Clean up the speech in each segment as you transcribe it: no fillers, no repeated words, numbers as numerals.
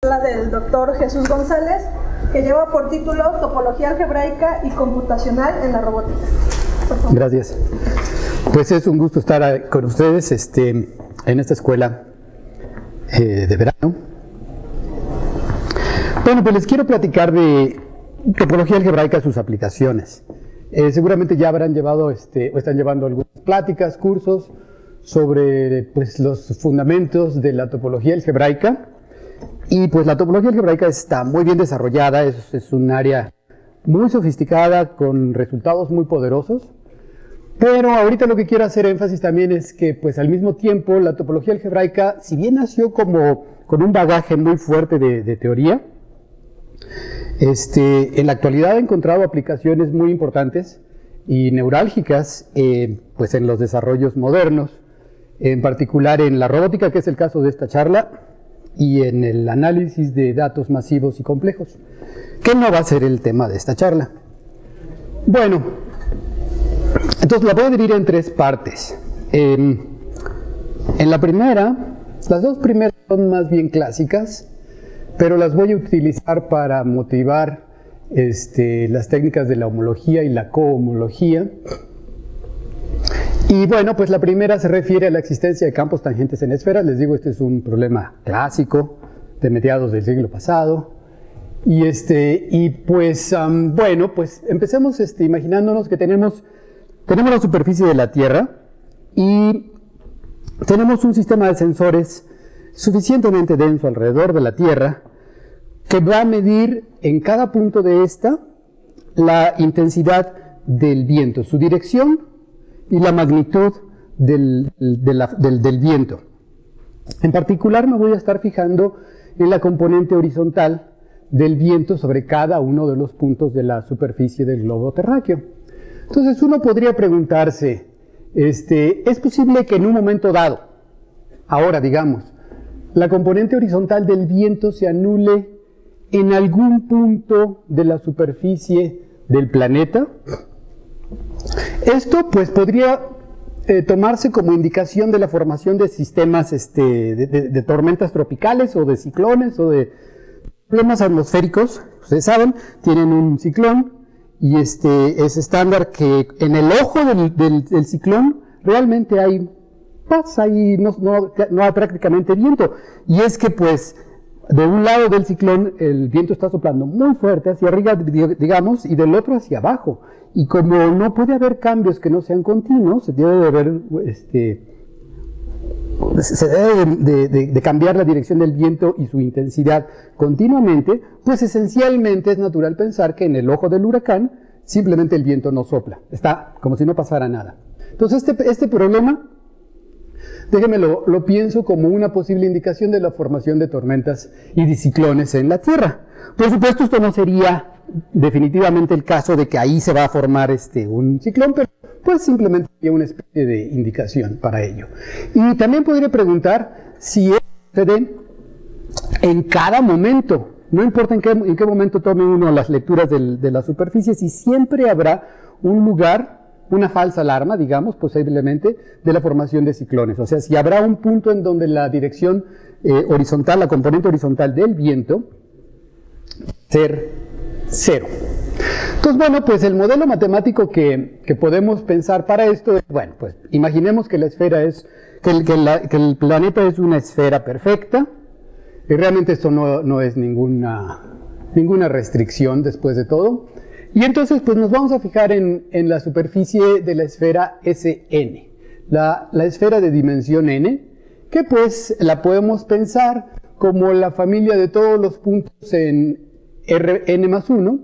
La del doctor Jesús González, que lleva por título Topología algebraica y computacional en la robótica. Gracias. Pues es un gusto estar con ustedes en esta escuela de verano. Bueno, pues les quiero platicar de topología algebraica y sus aplicaciones. Seguramente ya habrán llevado o están llevando algunas pláticas, cursos sobre pues, los fundamentos de la topología algebraica. Y pues la topología algebraica está muy bien desarrollada, es un área muy sofisticada con resultados muy poderosos. Pero ahorita lo que quiero hacer énfasis también es que pues al mismo tiempo la topología algebraica, si bien nació como con un bagaje muy fuerte de teoría, en la actualidad ha encontrado aplicaciones muy importantes y neurálgicas pues en los desarrollos modernos, en particular en la robótica, que es el caso de esta charla, y en el análisis de datos masivos y complejos, que no va a ser el tema de esta charla. Bueno, entonces la voy a dividir en tres partes. En la primera, las dos primeras son más bien clásicas, pero las voy a utilizar para motivar las técnicas de la homología y la cohomología. Y bueno, pues la primera se refiere a la existencia de campos tangentes en esferas. Les digo, este es un problema clásico de mediados del siglo pasado. Y pues, bueno, pues empecemos imaginándonos que tenemos la superficie de la Tierra y tenemos un sistema de sensores suficientemente denso alrededor de la Tierra que va a medir en cada punto de esta la intensidad del viento, su dirección y la magnitud del viento. En particular me voy a estar fijando en la componente horizontal del viento sobre cada uno de los puntos de la superficie del globo terráqueo. Entonces uno podría preguntarse, ¿es posible que en un momento dado, ahora digamos, la componente horizontal del viento se anule en algún punto de la superficie del planeta? Esto pues podría tomarse como indicación de la formación de sistemas de tormentas tropicales o de ciclones o de problemas atmosféricos. Ustedes saben, tienen un ciclón y es estándar que en el ojo del ciclón realmente hay paz, no hay prácticamente viento. Y es que pues de un lado del ciclón el viento está soplando muy fuerte hacia arriba, digamos, y del otro hacia abajo. Y como no puede haber cambios que no sean continuos, se debe de cambiar la dirección del viento y su intensidad continuamente, pues esencialmente es natural pensar que en el ojo del huracán simplemente el viento no sopla, está como si no pasara nada. Entonces este problema, déjenme lo pienso como una posible indicación de la formación de tormentas y de ciclones en la Tierra. Por supuesto, esto no sería definitivamente el caso de que ahí se va a formar un ciclón, pero pues simplemente sería una especie de indicación para ello. Y también podría preguntar si sucede en cada momento, no importa en qué momento tome uno las lecturas de la superficie, si siempre habrá un lugar, una falsa alarma, digamos, posiblemente, de la formación de ciclones. O sea, si habrá un punto en donde la dirección horizontal, la componente horizontal del viento, ser cero. Entonces, bueno, pues el modelo matemático que podemos pensar para esto es, bueno, pues imaginemos que la esfera que el planeta es una esfera perfecta, y realmente esto no es ninguna restricción después de todo. Y entonces pues nos vamos a fijar en la superficie de la esfera Sn, la esfera de dimensión n, que pues la podemos pensar como la familia de todos los puntos en Rn más 1,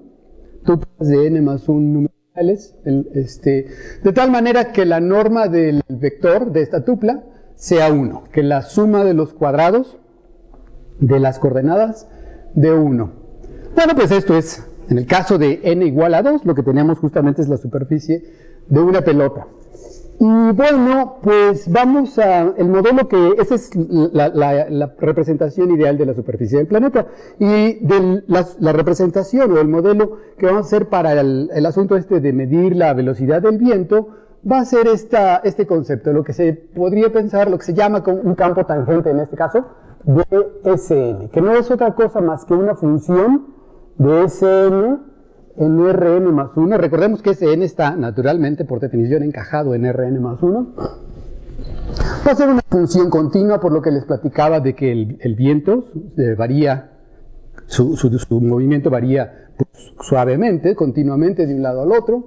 tuplas de n más 1 numerales, de tal manera que la norma del vector de esta tupla sea 1, que la suma de los cuadrados de las coordenadas de 1. Bueno, pues esto es, en el caso de n igual a 2, lo que tenemos justamente es la superficie de una pelota. Y bueno, pues vamos el modelo esa es la representación ideal de la superficie del planeta. Y la representación o el modelo que vamos a hacer para el asunto de medir la velocidad del viento, va a ser este concepto, lo que se podría pensar, lo que se llama como un campo tangente en este caso, de Sn, que no es otra cosa más que una función de Sn en Rn más 1. Recordemos que Sn está naturalmente, por definición, encajado en Rn más 1. Va a ser una función continua, por lo que les platicaba de que el viento varía, su movimiento varía pues, suavemente, continuamente de un lado al otro.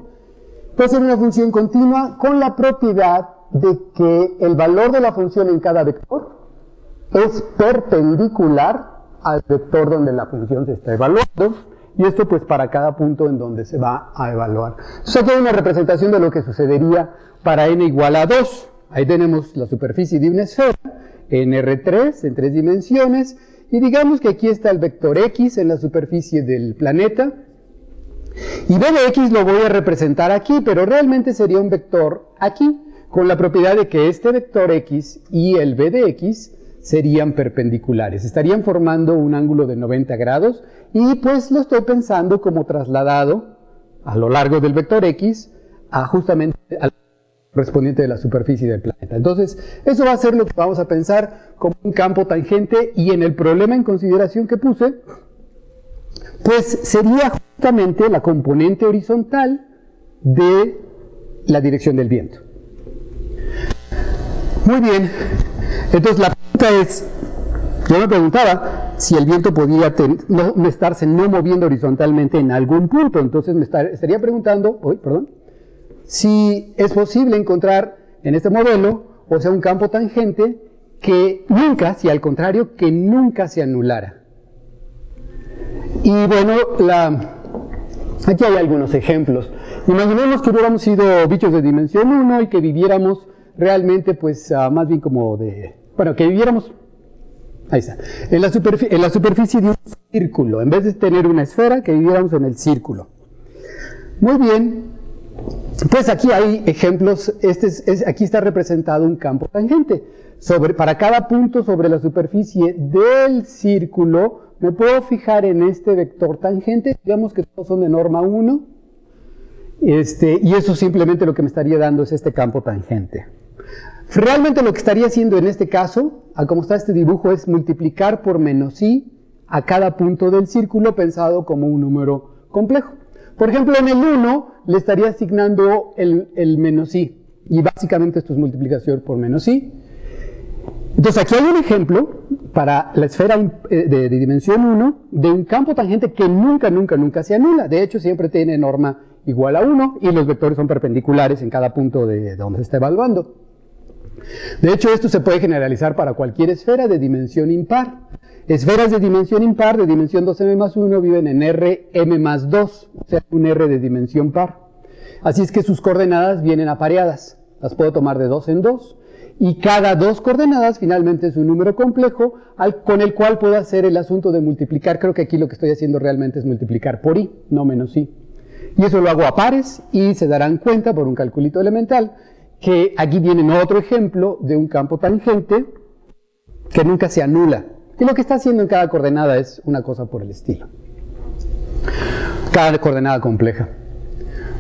Va a ser una función continua con la propiedad de que el valor de la función en cada vector es perpendicular al vector donde la función se está evaluando, y esto pues para cada punto en donde se va a evaluar. Entonces aquí hay una representación de lo que sucedería para n igual a 2. Ahí tenemos la superficie de una esfera en R3 en 3 dimensiones, y digamos que aquí está el vector x en la superficie del planeta, y b de x lo voy a representar aquí, pero realmente sería un vector aquí, con la propiedad de que este vector x y el b de x serían perpendiculares, estarían formando un ángulo de 90 grados, y pues lo estoy pensando como trasladado a lo largo del vector x a justamente al correspondiente de la superficie del planeta. Entonces, eso va a ser lo que vamos a pensar como un campo tangente, y en el problema en consideración que puse, pues sería justamente la componente horizontal de la dirección del viento. Muy bien, entonces la pregunta es, yo me preguntaba si el viento podía estarse no moviendo horizontalmente en algún punto, entonces me estaría preguntando, si es posible encontrar en este modelo, o sea, un campo tangente que nunca, si al contrario, que nunca se anulara. Y bueno, aquí hay algunos ejemplos. Imaginemos que hubiéramos sido bichos de dimensión 1 y que viviéramos realmente, pues, más bien como que viviéramos, ahí está, en la superficie de un círculo, en vez de tener una esfera, que viviéramos en el círculo. Muy bien, pues aquí hay ejemplos. Aquí está representado un campo tangente. Para cada punto sobre la superficie del círculo, me puedo fijar en este vector tangente, digamos que todos son de norma 1, y eso simplemente lo que me estaría dando es este campo tangente. Realmente lo que estaría haciendo en este caso, a como está este dibujo, es multiplicar por menos i a cada punto del círculo pensado como un número complejo. Por ejemplo, en el 1 le estaría asignando el menos i, y básicamente esto es multiplicación por menos i. Entonces aquí hay un ejemplo para la esfera de dimensión 1 de un campo tangente que nunca se anula. De hecho, siempre tiene norma igual a 1 y los vectores son perpendiculares en cada punto de donde se está evaluando. De hecho, esto se puede generalizar para cualquier esfera de dimensión impar. Esferas de dimensión impar, de dimensión 2m más 1, viven en Rm más 2, o sea, un R de dimensión par. Así es que sus coordenadas vienen apareadas. Las puedo tomar de 2 en 2. Y cada 2 coordenadas finalmente es un número complejo con el cual puedo hacer el asunto de multiplicar. Creo que aquí lo que estoy haciendo realmente es multiplicar por i, no menos i. Y eso lo hago a pares, y se darán cuenta por un calculito elemental que aquí viene otro ejemplo de un campo tangente que nunca se anula. Y lo que está haciendo en cada coordenada es una cosa por el estilo. Cada coordenada compleja.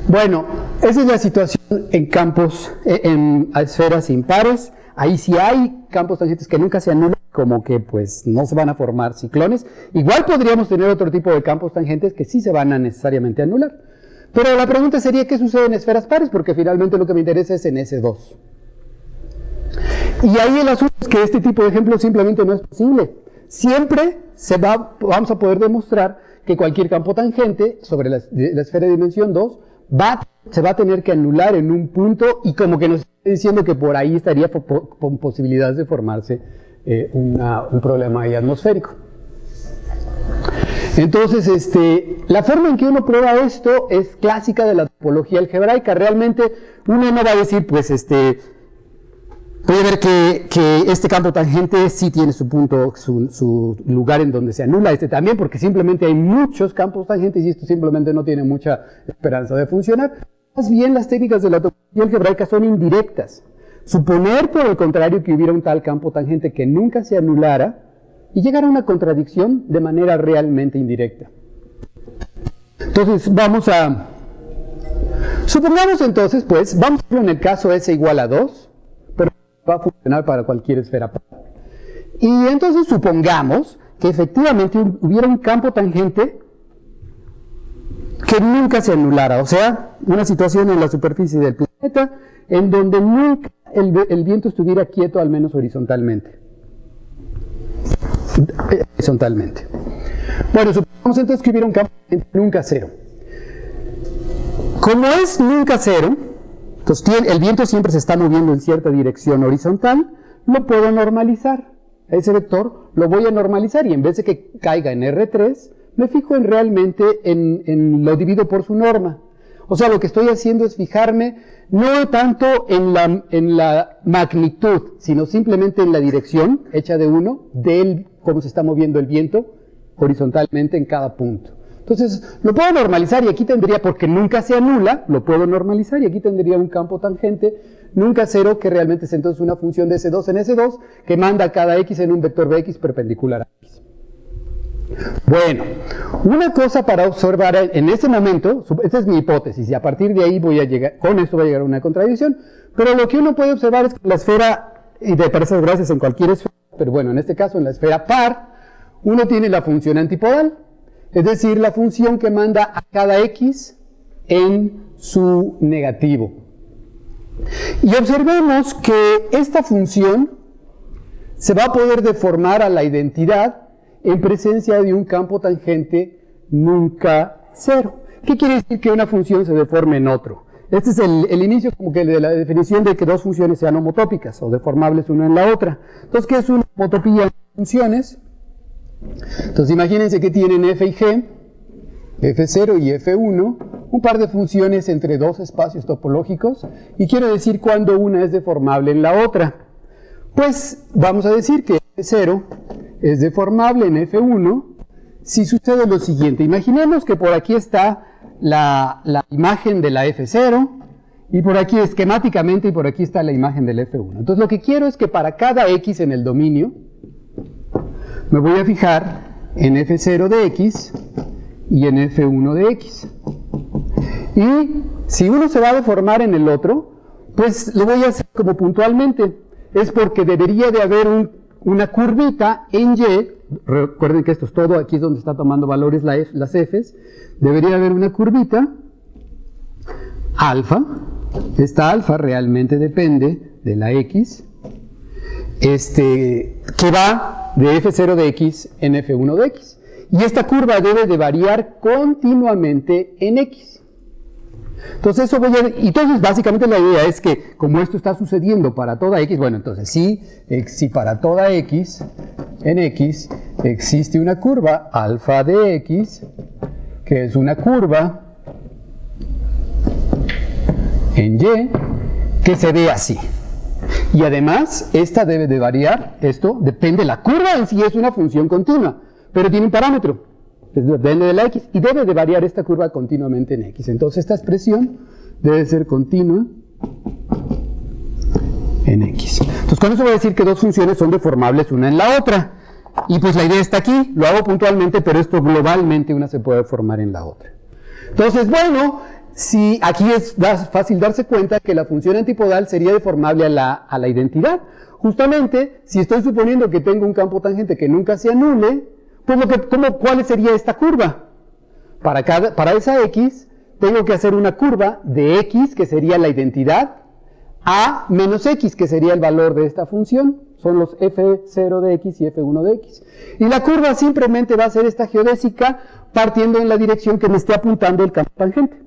Bueno, esa es la situación en campos, en esferas impares. Ahí sí hay campos tangentes que nunca se anulan, como que pues no se van a formar ciclones. Igual podríamos tener otro tipo de campos tangentes que sí se van a necesariamente anular. Pero la pregunta sería, ¿qué sucede en esferas pares? Porque finalmente lo que me interesa es en S2. Y ahí el asunto es que este tipo de ejemplo simplemente no es posible. Siempre vamos a poder demostrar que cualquier campo tangente sobre la esfera de dimensión 2 se va a tener que anular en un punto, y como que nos está diciendo que por ahí estaría con posibilidades de formarse un problema ahí atmosférico. Entonces, la forma en que uno prueba esto es clásica de la topología algebraica. Realmente uno no va a decir, pues, puede ver que este campo tangente sí tiene su punto, su lugar en donde se anula, este también, porque simplemente hay muchos campos tangentes y esto simplemente no tiene mucha esperanza de funcionar. Más bien, las técnicas de la topología algebraica son indirectas. Suponer, por el contrario, que hubiera un tal campo tangente que nunca se anulara y llegar a una contradicción de manera realmente indirecta. Entonces, vamos a Supongamos entonces, pues, vamos a verlo en el caso S igual a 2, pero va a funcionar para cualquier esfera par. Y entonces supongamos que efectivamente hubiera un campo tangente que nunca se anulara, o sea, una situación en la superficie del planeta en donde nunca el viento estuviera quieto, al menos horizontalmente. Bueno, supongamos entonces que hubiera un campo tangente nunca cero. Como es nunca cero, entonces el viento siempre se está moviendo en cierta dirección horizontal, lo puedo normalizar. Ese vector lo voy a normalizar y en vez de que caiga en R3, me fijo realmente lo divido por su norma. O sea, lo que estoy haciendo es fijarme no tanto en la magnitud, sino simplemente en la dirección hecha de 1 de cómo se está moviendo el viento horizontalmente en cada punto. Entonces, lo puedo normalizar y aquí tendría, porque nunca se anula, lo puedo normalizar y aquí tendría un campo tangente nunca cero, que realmente es entonces una función de S2 en S2, que manda cada X en un vector Bx perpendicular a X. Bueno, una cosa para observar en ese momento, esta es mi hipótesis, y a partir de ahí voy a llegar, con esto va a llegar a una contradicción, pero lo que uno puede observar es que la esfera, y de esas gracias en cualquier esfera, pero bueno, en este caso en la esfera par, uno tiene la función antipodal, es decir, la función que manda a cada X en su negativo. Y observemos que esta función se va a poder deformar a la identidad en presencia de un campo tangente nunca cero. ¿Qué quiere decir que una función se deforme en otro? Este es el inicio como que de la definición de que dos funciones sean homotópicas o deformables una en la otra. Entonces, ¿qué es una homotopía de funciones? Entonces, imagínense que tienen f y g, f0 y f1, un par de funciones entre dos espacios topológicos, y quiero decir cuándo una es deformable en la otra. Pues vamos a decir que f0 es deformable en f1 si sucede lo siguiente. Imaginemos que por aquí está la imagen de la f0, y por aquí esquemáticamente, y por aquí está la imagen del f1. Entonces lo que quiero es que para cada x en el dominio, me voy a fijar en f0 de x y en f1 de x. Y si uno se va a deformar en el otro, pues lo voy a hacer como puntualmente. Es porque debería de haber una curvita en y. Recuerden que esto es todo, aquí es donde está tomando valores las f's. Debería haber una curvita alfa. Esta alfa realmente depende de la x, que va de f0 de x en f1 de x. Y esta curva debe de variar continuamente en x. Entonces, entonces básicamente la idea es que como esto está sucediendo para toda x, bueno, entonces si para toda x en x existe una curva alfa de x, que es una curva en y, que se ve así. Y además, esta debe de variar, esto depende, la curva en sí es una función continua, pero tiene un parámetro, depende de la x, y debe de variar esta curva continuamente en x. Entonces esta expresión debe ser continua en x. Entonces con eso voy a decir que dos funciones son deformables una en la otra. Y pues la idea está aquí, lo hago puntualmente, pero esto globalmente una se puede deformar en la otra. Entonces, bueno, si aquí es fácil darse cuenta que la función antipodal sería deformable a la identidad. Justamente, si estoy suponiendo que tengo un campo tangente que nunca se anule, pues ¿cuál sería esta curva? Para esa x, tengo que hacer una curva de x, que sería la identidad, a menos x, que sería el valor de esta función. Son los f0 de x y f1 de x. Y la curva simplemente va a ser esta geodésica partiendo en la dirección que me esté apuntando el campo tangente.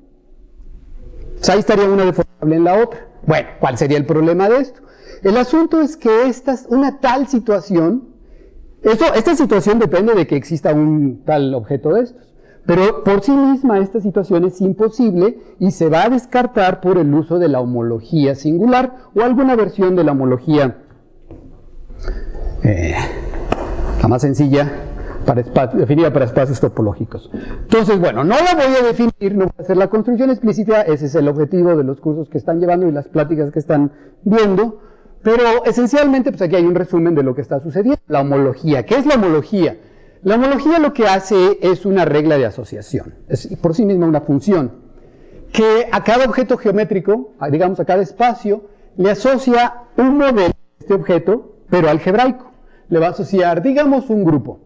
Pues ahí estaría una deformable en la otra. Bueno, ¿cuál sería el problema de esto? El asunto es que esta es una tal situación. Esta situación depende de que exista un tal objeto de estos. Pero por sí misma esta situación es imposible y se va a descartar por el uso de la homología singular o alguna versión de la homología la más sencilla, definida para espacios topológicos. Entonces, bueno, no la voy a definir, no voy a hacer la construcción explícita, ese es el objetivo de los cursos que están llevando y las pláticas que están viendo, pero esencialmente, pues aquí hay un resumen de lo que está sucediendo. La homología, ¿qué es la homología? La homología lo que hace es una regla de asociación, es por sí misma una función, que a cada objeto geométrico, digamos a cada espacio, le asocia un modelo de este objeto, pero algebraico. Le va a asociar, digamos, un grupo.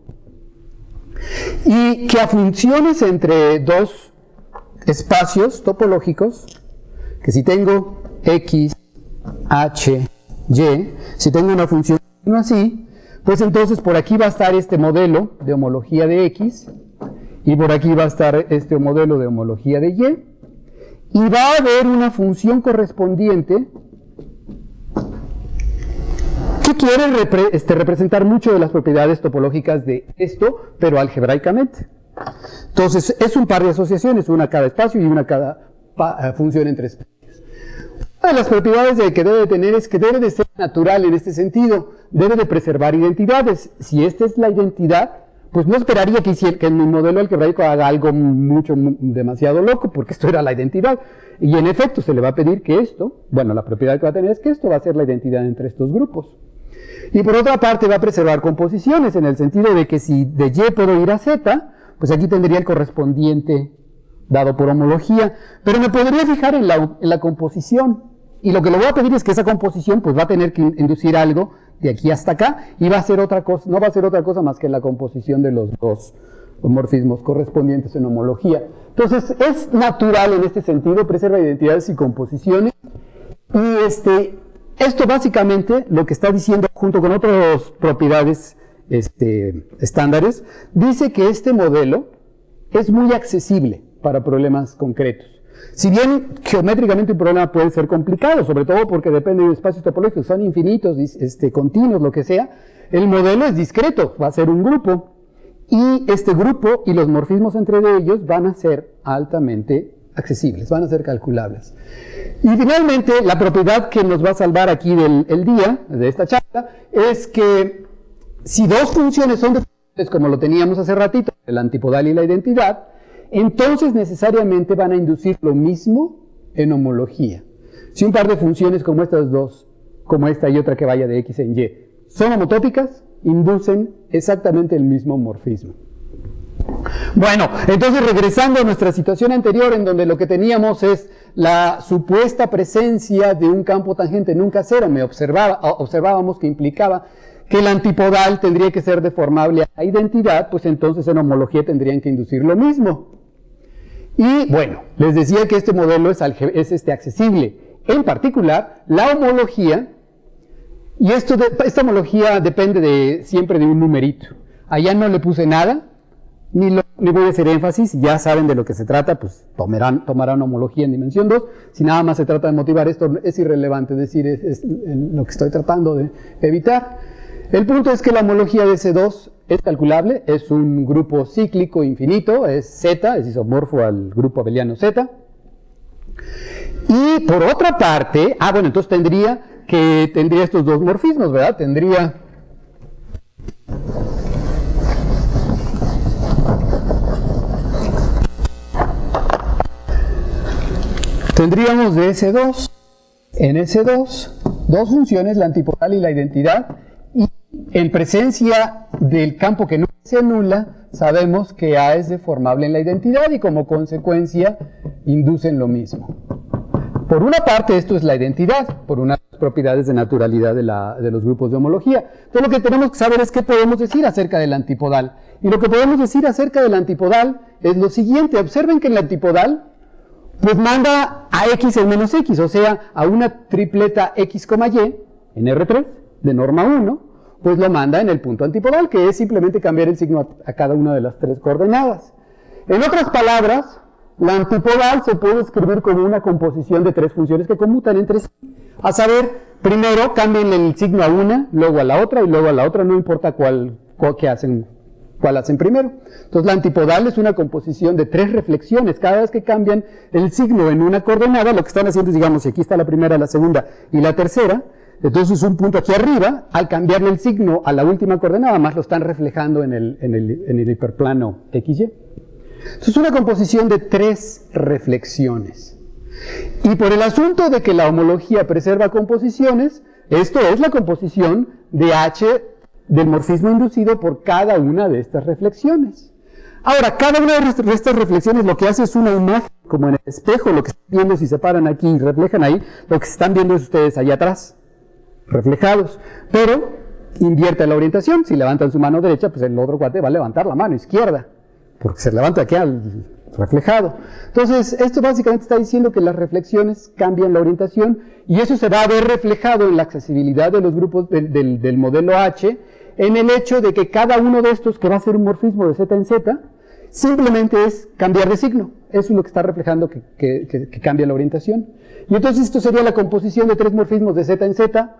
Y que a funciones entre dos espacios topológicos, que si tengo x, h, y, si tengo una función así, pues entonces por aquí va a estar este modelo de homología de x, y por aquí va a estar este modelo de homología de y va a haber una función correspondiente que quiere representar mucho de las propiedades topológicas de esto, pero algebraicamente. Entonces, es un par de asociaciones, una a cada espacio y una a cada función entre espacios. Una de las propiedades que debe de tener es que debe de ser natural en este sentido, debe de preservar identidades. Si esta es la identidad, pues no esperaría que mi modelo algebraico haga algo demasiado loco, porque esto era la identidad. Y en efecto, se le va a pedir que esto, bueno, la propiedad que va a tener es que esto va a ser la identidad entre estos grupos. Y por otra parte va a preservar composiciones, en el sentido de que si de Y puedo ir a Z, pues aquí tendría el correspondiente dado por homología, pero me podría fijar en la composición. Y lo que le voy a pedir es que esa composición pues va a tener que inducir algo de aquí hasta acá, y va a ser otra cosa, no va a ser otra cosa más que la composición de los dos morfismos correspondientes en homología. Entonces es natural en este sentido, preserva identidades y composiciones, y esto básicamente lo que está diciendo, junto con otras propiedades estándares, dice que este modelo es muy accesible para problemas concretos. Si bien geométricamente un problema puede ser complicado, sobre todo porque depende de espacios topológicos, son infinitos, continuos, lo que sea, el modelo es discreto, va a ser un grupo, y este grupo y los morfismos entre ellos van a ser altamente accesibles, van a ser calculables. Y finalmente, la propiedad que nos va a salvar aquí del día, de esta charla, es que si dos funciones son diferentes, como lo teníamos hace ratito, el antipodal y la identidad, entonces necesariamente van a inducir lo mismo en homología. Si un par de funciones como estas dos, como esta y otra que vaya de x en y, son homotópicas, inducen exactamente el mismo morfismo. Bueno, entonces regresando a nuestra situación anterior, en donde lo que teníamos es la supuesta presencia de un campo tangente nunca cero, observábamos que implicaba que el antipodal tendría que ser deformable a identidad, pues entonces en homología tendrían que inducir lo mismo. Y bueno, les decía que este modelo es accesible. En particular, la homología, y esta homología depende siempre de un numerito. Allá no le puse nada, ni voy a hacer énfasis, ya saben de lo que se trata, pues tomarán homología en dimensión 2. Si nada más se trata de motivar esto, es irrelevante, es decir, es lo que estoy tratando de evitar. El punto es que la homología de C2 es calculable, es un grupo cíclico infinito, es Z, es isomorfo al grupo abeliano Z. Y por otra parte, bueno, entonces tendría estos dos morfismos, ¿verdad? Tendríamos de S2, en S2, dos funciones, la antipodal y la identidad, y en presencia del campo que no se anula, sabemos que A es deformable en la identidad y como consecuencia inducen lo mismo. Por una parte esto es la identidad, por unas propiedades de naturalidad de los grupos de homología. Entonces lo que tenemos que saber es qué podemos decir acerca del antipodal. Y lo que podemos decir acerca del antipodal es lo siguiente. Observen que el antipodal pues manda a x en menos x, o sea, a una tripleta x, y en R3 de norma 1, pues lo manda en el punto antipodal, que es simplemente cambiar el signo a cada una de las tres coordenadas. En otras palabras, la antipodal se puede escribir como una composición de tres funciones que conmutan entre sí. A saber, primero cambien el signo a una, luego a la otra y luego a la otra, no importa cuál hacen primero. Entonces la antipodal es una composición de tres reflexiones. Cada vez que cambian el signo en una coordenada, lo que están haciendo es, digamos, si aquí está la primera, la segunda y la tercera, entonces un punto aquí arriba, al cambiarle el signo a la última coordenada, más lo están reflejando en el hiperplano XY. Entonces es una composición de tres reflexiones. Y por el asunto de que la homología preserva composiciones, esto es la composición de H del morfismo inducido por cada una de estas reflexiones. Ahora, cada una de estas reflexiones lo que hace es una imagen como en el espejo, lo que están viendo si se paran aquí y reflejan ahí, lo que están viendo es ustedes allá atrás, reflejados. Pero invierte la orientación. Si levantan su mano derecha, pues el otro cuate va a levantar la mano izquierda, porque se levanta aquí al reflejado. Entonces, esto básicamente está diciendo que las reflexiones cambian la orientación y eso se va a ver reflejado en la accesibilidad de los grupos del modelo H, en el hecho de que cada uno de estos, que va a ser un morfismo de Z en Z, simplemente es cambiar de signo. Eso es lo que está reflejando que cambia la orientación. Y entonces esto sería la composición de 3 morfismos de Z en Z,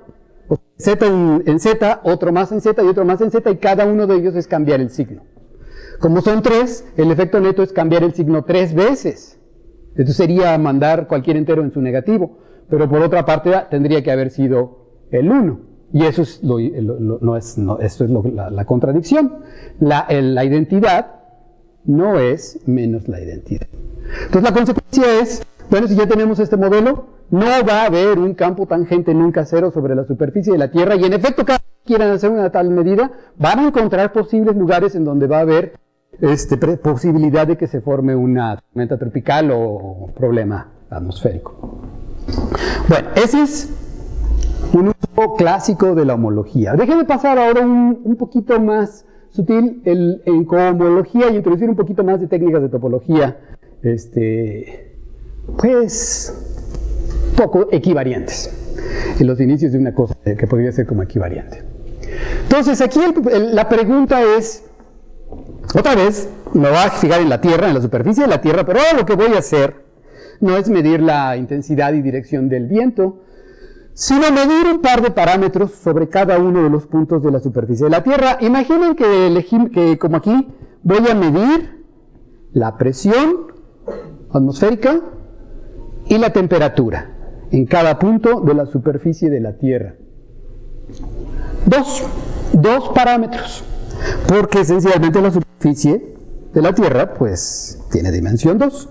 o Z en Z, otro más en Z y otro más en Z, y cada uno de ellos es cambiar el signo. Como son 3, el efecto neto es cambiar el signo 3 veces. Esto sería mandar cualquier entero en su negativo, pero por otra parte tendría que haber sido el 1. Y eso es la contradicción. La identidad no es menos la identidad. Entonces la consecuencia es, bueno, si ya tenemos este modelo, no va a haber un campo tangente nunca cero sobre la superficie de la Tierra, y en efecto, cada vez que quieran hacer una tal medida, van a encontrar posibles lugares en donde va a haber posibilidad de que se forme una tormenta tropical o problema atmosférico. Bueno, ese es un uso clásico de la homología. Déjenme pasar ahora un poquito más sutil en cohomología y introducir un poquito más de técnicas de topología, pues, poco equivariantes, en los inicios de una cosa que podría ser como equivariante. Entonces, aquí la pregunta es, otra vez, me voy a fijar en la Tierra, en la superficie de la Tierra, pero ahora lo que voy a hacer no es medir la intensidad y dirección del viento, sino medir un par de parámetros sobre cada uno de los puntos de la superficie de la Tierra. Imaginen que como aquí voy a medir la presión atmosférica y la temperatura en cada punto de la superficie de la Tierra. Dos parámetros, porque esencialmente la superficie de la Tierra pues tiene dimensión 2.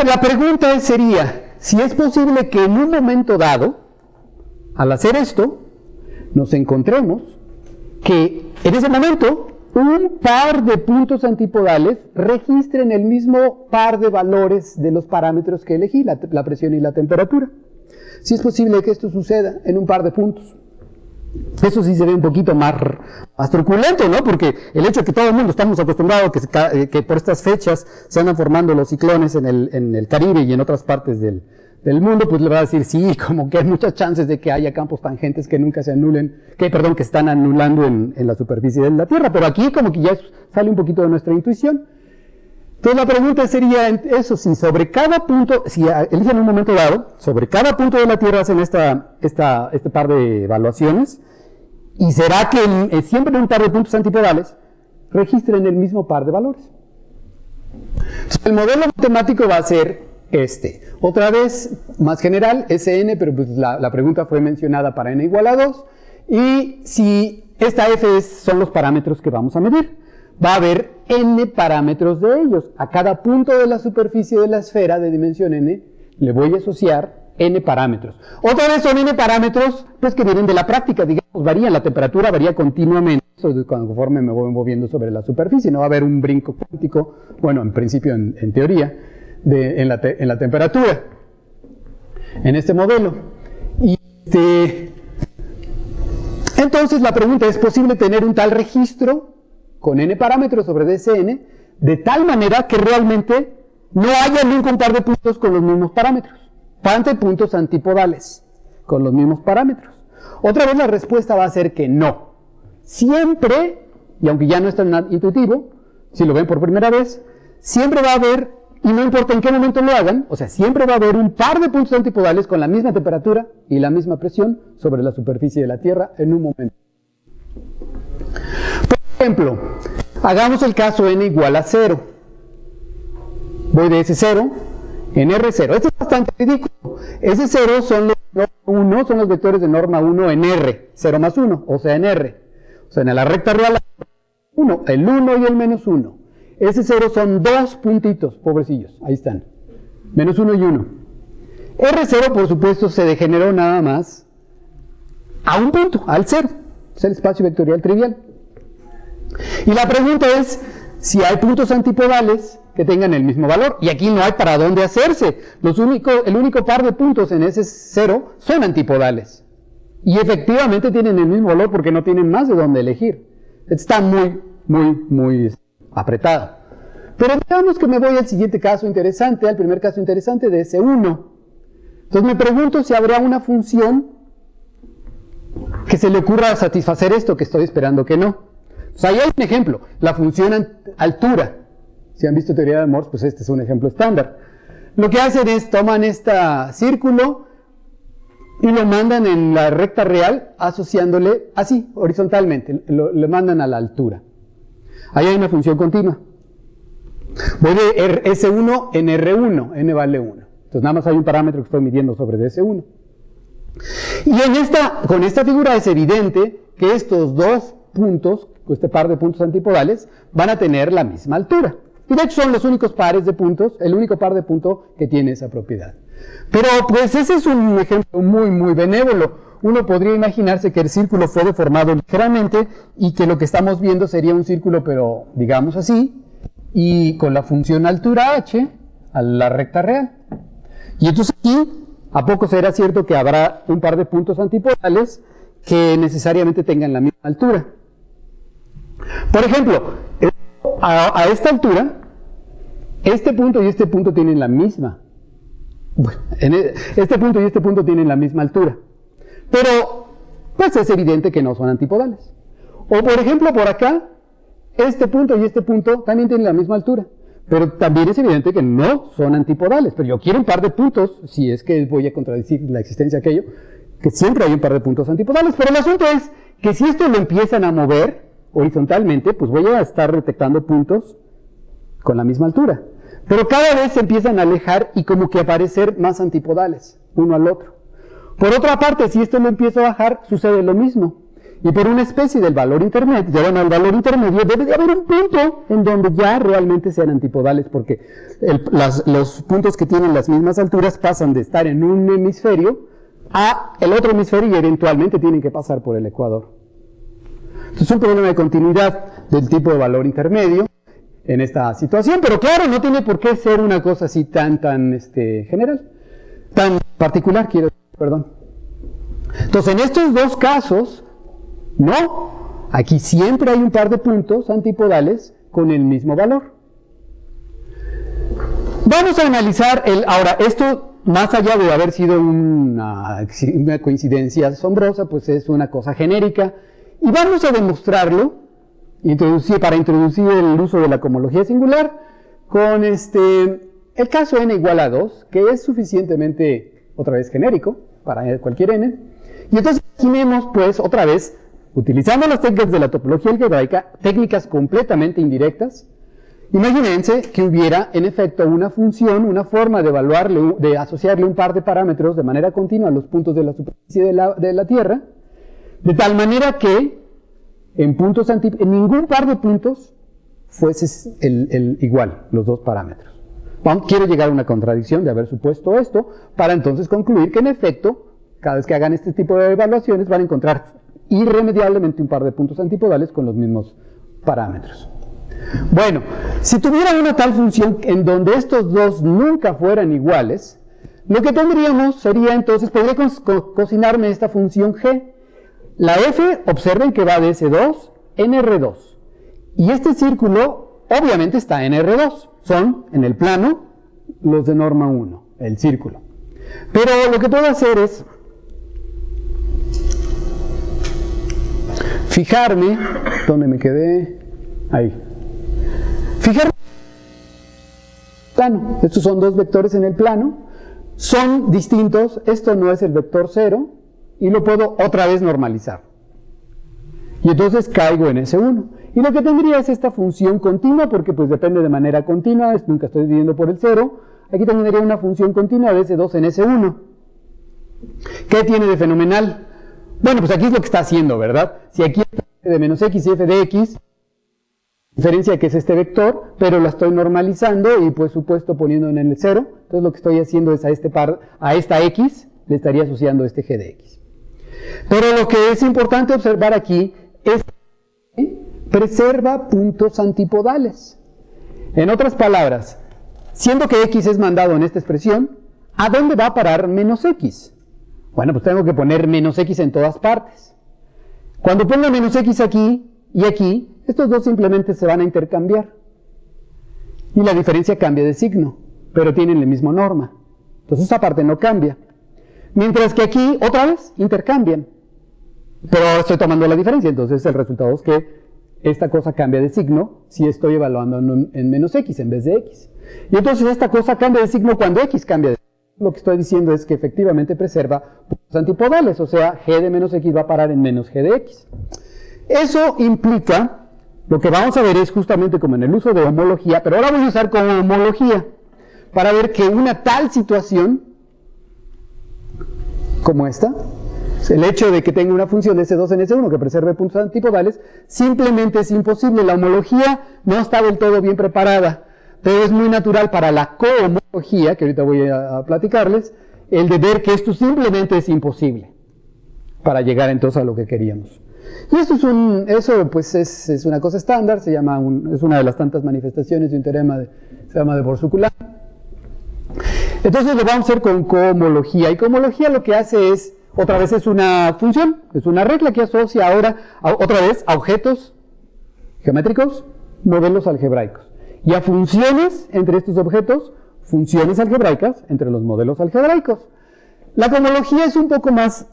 La pregunta sería si es posible que en un momento dado, al hacer esto, nos encontremos que en ese momento un par de puntos antipodales registren el mismo par de valores de los parámetros que elegí, la presión y la temperatura. Si es posible que esto suceda en un par de puntos. Eso sí se ve un poquito más truculento, ¿no? Porque el hecho de que todo el mundo estamos acostumbrados que por estas fechas se andan formando los ciclones en el Caribe y en otras partes del mundo, pues le va a decir, sí, como que hay muchas chances de que haya campos tangentes que nunca se anulen, que están anulando en la superficie de la Tierra, pero aquí como que ya sale un poquito de nuestra intuición. Entonces la pregunta sería eso, si sobre cada punto, si eligen un momento dado, sobre cada punto de la Tierra hacen este par de evaluaciones, y será que siempre en un par de puntos antipodales registren el mismo par de valores. Entonces, el modelo matemático va a ser otra vez más general, Sn, pero pues la pregunta fue mencionada para n igual a 2, y si esta f son los parámetros que vamos a medir. Va a haber n parámetros de ellos. A cada punto de la superficie de la esfera de dimensión n le voy a asociar n parámetros. Otra vez son n parámetros pues, que vienen de la práctica, digamos, varían, la temperatura varía continuamente conforme me voy moviendo sobre la superficie, no va a haber un brinco cuántico, bueno, en principio, en teoría, en la temperatura, en este modelo. Entonces la pregunta, ¿es posible tener un tal registro con n parámetros sobre Dsn, de tal manera que realmente no haya nunca un par de puntos con los mismos parámetros, puntos antipodales con los mismos parámetros? Otra vez la respuesta va a ser que no. Siempre, y aunque ya no es tan intuitivo, si lo ven por primera vez, siempre va a haber, y no importa en qué momento lo hagan, o sea, siempre va a haber un par de puntos antipodales con la misma temperatura y la misma presión sobre la superficie de la Tierra en un momento. Por ejemplo, hagamos el caso n igual a 0. Voy de S0 en R0. Esto es bastante ridículo. S0 son los vectores de norma 1 en R, 0 más 1, o sea en R. O sea, en la recta real 1, el 1 y el menos 1. S0 son dos puntitos, pobrecillos, ahí están. Menos 1 y 1. R0, por supuesto, se degeneró nada más a un punto, al 0. Es el espacio vectorial trivial. Y la pregunta es, si hay puntos antipodales que tengan el mismo valor, y aquí no hay para dónde hacerse. El único par de puntos en ese 0 son antipodales. Y efectivamente tienen el mismo valor porque no tienen más de dónde elegir. Está muy apretado. Pero veamos que me voy al siguiente caso interesante, al primer caso interesante de S1. Entonces me pregunto si habrá una función que se le ocurra satisfacer esto, que estoy esperando que no. Pues ahí hay un ejemplo, la función altura. Si han visto teoría de Morse, pues este es un ejemplo estándar. Lo que hacen es, toman este círculo y lo mandan en la recta real, asociándole así, horizontalmente, le mandan a la altura. Ahí hay una función continua. Voy de S1 en R1, N vale 1. Entonces nada más hay un parámetro que estoy midiendo sobre S1. Y con esta figura es evidente que estos dos puntos, este par de puntos antipodales, van a tener la misma altura. Y de hecho son los únicos pares de puntos, el único par de puntos que tiene esa propiedad. Pero pues ese es un ejemplo muy benévolo. Uno podría imaginarse que el círculo fue deformado ligeramente y que lo que estamos viendo sería un círculo, pero digamos así, y con la función altura h a la recta real. Y entonces aquí, ¿a poco será cierto que habrá un par de puntos antipodales que necesariamente tengan la misma altura? Por ejemplo, a esta altura, este punto y este punto tienen la misma. Bueno, este punto y este punto tienen la misma altura. Pero, pues es evidente que no son antipodales. O por ejemplo, por acá, este punto y este punto también tienen la misma altura. Pero también es evidente que no son antipodales. Pero yo quiero un par de puntos, si es que voy a contradecir la existencia de aquello, que siempre hay un par de puntos antipodales. Pero el asunto es que si esto lo empiezan a mover horizontalmente, pues voy a estar detectando puntos con la misma altura. Pero cada vez se empiezan a alejar y como que aparecer más antipodales, uno al otro. Por otra parte, si esto lo empiezo a bajar, sucede lo mismo. Y por una especie del valor intermedio, llevan al valor intermedio, debe de haber un punto en donde ya realmente sean antipodales, porque los puntos que tienen las mismas alturas pasan de estar en un hemisferio a el otro hemisferio y eventualmente tienen que pasar por el ecuador. Entonces es un problema de continuidad del tipo de valor intermedio en esta situación, pero claro, no tiene por qué ser una cosa así tan general, tan particular, perdón. Entonces en estos dos casos, no, aquí siempre hay un par de puntos antipodales con el mismo valor. Vamos a analizar ahora, esto más allá de haber sido una coincidencia asombrosa, pues es una cosa genérica, y vamos a demostrarlo, para introducir el uso de la cohomología singular, con el caso n igual a 2, que es suficientemente, otra vez, genérico, para cualquier n, y entonces imaginemos, pues, otra vez, utilizando las técnicas de la topología algebraica, técnicas completamente indirectas, imagínense que hubiera, en efecto, una función, una forma de evaluarle, de asociarle un par de parámetros de manera continua a los puntos de la superficie de la Tierra, de tal manera que en ningún par de puntos fuese igual, los dos parámetros. Quiero llegar a una contradicción de haber supuesto esto, para entonces concluir que, en efecto, cada vez que hagan este tipo de evaluaciones van a encontrar irremediablemente un par de puntos antipodales con los mismos parámetros. Bueno, si tuviera una tal función en donde estos dos nunca fueran iguales, lo que tendríamos sería entonces, podría cocinarme esta función g. La f, observen que va de S2 en R2. Y este círculo obviamente está en R2. Son, en el plano, los de norma 1, el círculo. Pero lo que puedo hacer es fijarme, ¿dónde me quedé? Ahí. Fijarme. Plano. Estos son dos vectores en el plano. Son distintos. Esto no es el vector 0. Y lo puedo otra vez normalizar. Y entonces caigo en S1. Y lo que tendría es esta función continua, porque pues depende de manera continua, nunca estoy dividiendo por el 0. Aquí tendría una función continua de S2 en S1. ¿Qué tiene de fenomenal? Bueno, pues aquí es lo que está haciendo, ¿verdad? Si aquí es f de menos x y f de x, diferencia que es este vector, pero la estoy normalizando y por supuesto poniendo en el 0. Entonces lo que estoy haciendo es a esta x, le estaría asociando este g de x. Pero lo que es importante observar aquí es que preserva puntos antipodales. En otras palabras, siendo que x es mandado en esta expresión, ¿a dónde va a parar menos x? Bueno, pues tengo que poner menos x en todas partes. Cuando pongo menos x aquí y aquí, estos dos simplemente se van a intercambiar. Y la diferencia cambia de signo, pero tienen la misma norma. Entonces esa parte no cambia. Mientras que aquí, otra vez, intercambian. Pero estoy tomando la diferencia, entonces el resultado es que esta cosa cambia de signo si estoy evaluando en menos x en vez de x. Y entonces esta cosa cambia de signo cuando x cambia de signo. Lo que estoy diciendo es que efectivamente preserva puntos antipodales, o sea, g de menos x va a parar en menos g de x. Eso implica, lo que vamos a ver es justamente como en el uso de homología, pero ahora voy a usar como homología, para ver que una tal situación, como esta, el hecho de que tenga una función de S2 en S1 que preserve puntos antipodales, simplemente es imposible. La homología no está del todo bien preparada, pero es muy natural para la cohomología, que ahorita voy a platicarles, el de ver que esto simplemente es imposible para llegar entonces a lo que queríamos. Y esto es una cosa estándar, es una de las tantas manifestaciones de un teorema se llama de Borsuk-Ulam. Entonces lo vamos a hacer con cohomología, y cohomología lo que hace es, otra vez es una función, es una regla que asocia ahora, otra vez, a objetos geométricos, modelos algebraicos. Y a funciones entre estos objetos, funciones algebraicas entre los modelos algebraicos. La cohomología es un poco más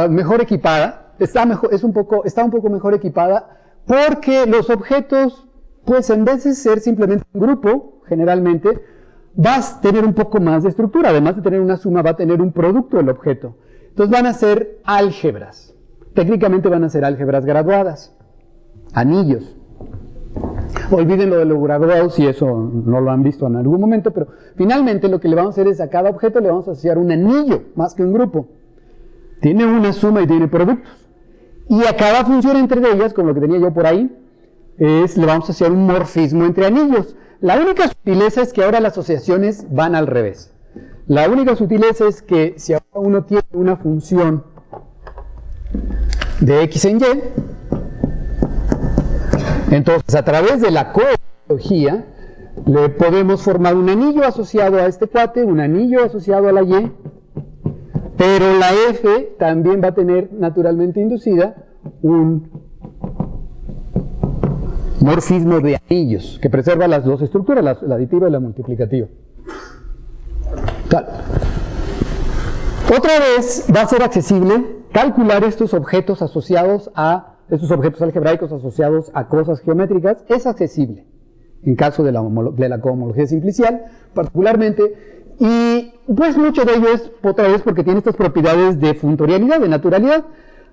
mejor equipada, está un poco mejor equipada, porque los objetos, pues en vez de ser simplemente un grupo, generalmente, vas a tener un poco más de estructura. Además de tener una suma, va a tener un producto el objeto. Entonces van a ser álgebras. Técnicamente van a ser álgebras graduadas, anillos. Olviden lo de lo graduado si eso no lo han visto en algún momento, pero finalmente lo que le vamos a hacer es a cada objeto le vamos a asociar un anillo, más que un grupo. Tiene una suma y tiene productos. Y a cada función entre ellas, como lo que tenía yo por ahí, le vamos a asociar un morfismo entre anillos. La única sutileza es que ahora las asociaciones van al revés. La única sutileza es que si ahora uno tiene una función de x en y, entonces a través de la cohomología le podemos formar un anillo asociado a este cuate, un anillo asociado a la y, pero la f también va a tener naturalmente inducida un morfismo de anillos que preserva las dos estructuras, la aditiva y la multiplicativa. Tal. Otra vez va a ser accesible calcular estos objetos algebraicos asociados a cosas geométricas. Es accesible en caso de la cohomología simplicial, particularmente, y pues mucho de ello es otra vez porque tiene estas propiedades de funtorialidad, de naturalidad.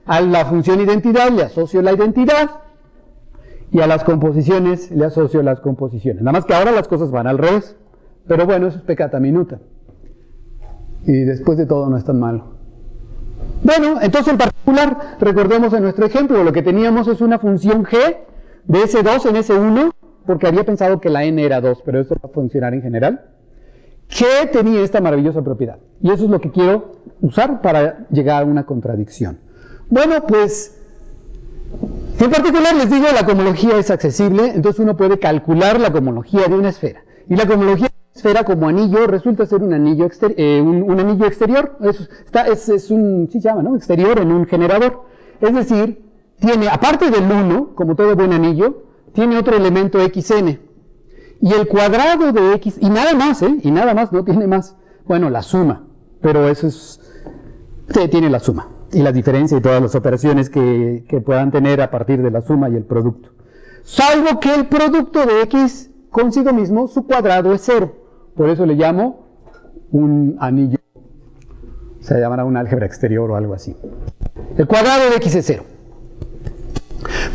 A la función identidad le asocio la identidad y a las composiciones le asocio las composiciones. Nada más que ahora las cosas van al revés, pero bueno, eso es peccata minuta. Y después de todo no es tan malo. Bueno, entonces en particular, recordemos en nuestro ejemplo, lo que teníamos es una función g de S2 en S1, porque había pensado que la n era 2, pero esto va a funcionar en general, que tenía esta maravillosa propiedad. Y eso es lo que quiero usar para llegar a una contradicción. Bueno, pues, en particular les digo, la cohomología es accesible, entonces uno puede calcular la cohomología de una esfera. Y la cohomología esfera como anillo resulta ser un anillo, un anillo exterior, es un, sí se llama, ¿no? Exterior en un generador. Es decir, tiene, aparte del 1, como todo buen anillo, tiene otro elemento xn. Y el cuadrado de x, y nada más, no tiene más. Bueno, la suma, pero eso es, tiene la suma, y la diferencia y todas las operaciones que puedan tener a partir de la suma y el producto. Salvo que el producto de x consigo mismo, su cuadrado es 0. Por eso le llamo un anillo, se llamará un álgebra exterior o algo así. El cuadrado de x es 0.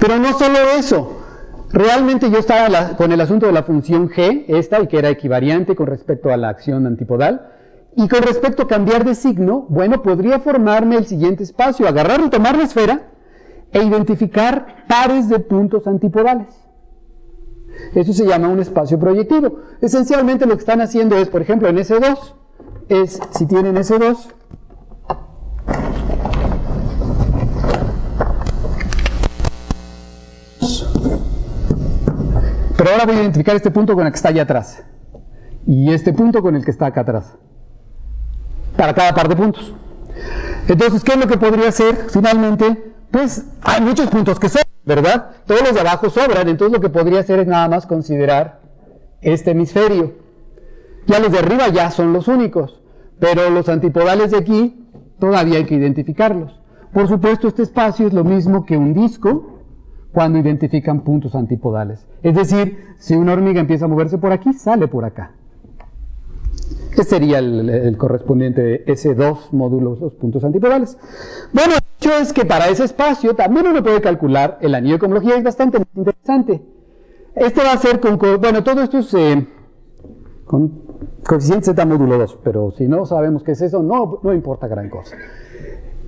Pero no solo eso, realmente yo estaba con el asunto de la función g, y que era equivariante con respecto a la acción antipodal, y con respecto a cambiar de signo, bueno, podría formarme el siguiente espacio, agarrar y tomar la esfera e identificar pares de puntos antipodales. Eso se llama un espacio proyectivo. Esencialmente lo que están haciendo es, por ejemplo, en S2, si tienen S2, ahora voy a identificar este punto con el que está allá atrás. Y este punto con el que está acá atrás. Para cada par de puntos. Entonces, ¿qué es lo que podría hacer? Finalmente, pues hay muchos puntos que sobran, ¿verdad? Todos los de abajo sobran, entonces lo que podría hacer es nada más considerar este hemisferio. Ya los de arriba ya son los únicos, pero los antipodales de aquí todavía hay que identificarlos. Por supuesto, este espacio es lo mismo que un disco cuando identifican puntos antipodales. Es decir, si una hormiga empieza a moverse por aquí, sale por acá. Este sería el correspondiente de S2 módulo los puntos antipodales. Bueno, el hecho es que para ese espacio también uno puede calcular el anillo de cohomología, es bastante interesante. Este va a ser con, bueno, todo esto es con coeficiente Z módulo 2, pero si no sabemos qué es eso, no importa gran cosa.